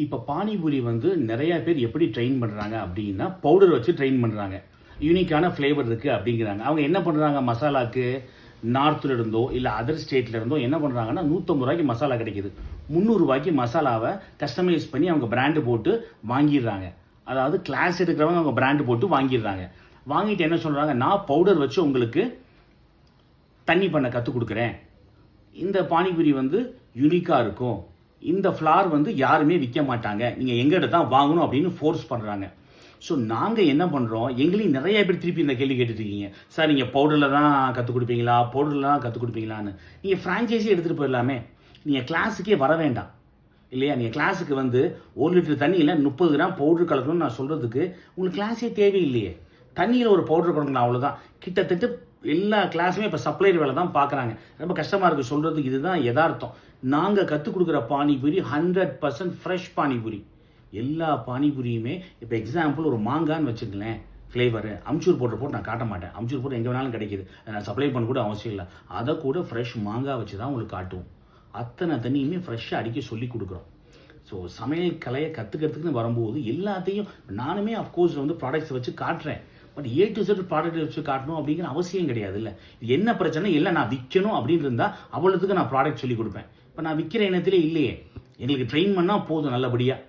இப்போ பானிபூரி வந்து நிறைய பேர் எப்படி ட்ரெயின் பண்ணுறாங்க அப்படின்னா பவுடர் வச்சு ட்ரெயின் பண்ணுறாங்க. யூனிக்கான ஃப்ளேவர் இருக்குது அப்படிங்கிறாங்க. அவங்க என்ன பண்ணுறாங்க, மசாலாக்கு நார்த்தில் இருந்தோ இல்லை அதர் ஸ்டேட்டில் இருந்தோ என்ன பண்ணுறாங்கன்னா 150 ரூபாய்க்கு மசாலா கிடைக்கிது, 300 ரூபாய்க்கு மசாலாவை கஸ்டமைஸ் பண்ணி அவங்க பிராண்டு போட்டு வாங்கிடுறாங்க. அதாவது கிளாஸ் எடுக்கிறவங்க அவங்க பிராண்டு போட்டு வாங்கிடுறாங்க. வாங்கிட்டு என்ன சொல்கிறாங்க, நான் பவுடர் வச்சு உங்களுக்கு தண்ணி பண்ண கற்றுக் கொடுக்குறேன், இந்த பானிபூரி வந்து யூனிக்காக இருக்கும், இந்த ஃப்ளார் வந்து யாருமே விற்க மாட்டாங்க, நீங்கள் எங்கிட்ட தான் வாங்கணும் அப்படின்னு ஃபோர்ஸ் பண்ணுறாங்க. ஸோ நாங்கள் என்ன பண்ணுறோம், எங்களையும் நிறைய பேர் திருப்பி இந்த கேள்வி கேட்டுருக்கீங்க, சார் நீங்கள் பவுடரில் தான் கற்றுக் கொடுப்பீங்களா, பவுடரில் தான் கற்றுக் கொடுப்பீங்களான்னு. நீங்கள் ஃப்ரான்ச்சைஸி எடுத்துகிட்டு போயிடலாமே, நீங்கள் கிளாஸுக்கே வர வேண்டாம் இல்லையா? நீங்கள் கிளாஸுக்கு வந்து 1 லிட்டர் தண்ணியில் 30 கிராம் பவுடர் கலக்கணும்னு நான் சொல்கிறதுக்கு உங்களுக்கு கிளாஸே தேவையில்லையே. தண்ணியில் ஒரு பவுடர் கலக்கணும், அவ்வளோதான். கிட்டத்தட்ட எல்லா கிளாஸுமே இப்போ சப்ளையர் வேலை தான் பார்க்குறாங்க. ரொம்ப கஷ்டமாக இருக்குது சொல்கிறதுக்கு, இதுதான் யதார்த்தம். நாங்கள் கற்றுக் கொடுக்குற பானிபூரி 100% ஃப்ரெஷ் பானிபூரி. எல்லா பானிபூரியுமே இப்போ எக்ஸாம்பிள் ஒரு மாங்கான்னு வச்சுக்கலேன், ஃப்ளேவரு அம்ச்சூர் பவுடர் போட்டு நான் காட்ட மாட்டேன். அம்ச்சூர் போட்டு எங்கே வேணாலும் கிடைக்கிது, நான் சப்ளை பண்ண கூட அவசியம் இல்லை. அதை கூட ஃப்ரெஷ் மாங்காய் வச்சு தான் உங்களுக்கு காட்டுவோம். அத்தனை தண்ணியுமே ஃப்ரெஷ்ஷாக அடிக்க சொல்லி கொடுக்குறோம். ஸோ சமையல் கலையை கற்றுக்கிறதுக்குன்னு வரும்போது எல்லாத்தையும் நானுமே அஃப்கோர்ஸ் வந்து ப்ராடக்ட்ஸ் வச்சு காட்டுறேன். But A to Z product வச்சு காட்டணும் அப்படிங்கிற அவசியம் கிடையாது. இல்லை, இது என்ன பிரச்சனை, இல்லை நான் விற்கணும் அப்படின்னு இருந்தால் அவ்வளோத்துக்கு நான் ப்ராடக்ட் சொல்லி கொடுப்பேன். இப்போ நான் விற்கிற எண்ணத்திலே இல்லையே, எங்களுக்கு ட்ரெயின் பண்ணால் போதும் நல்லபடியாக.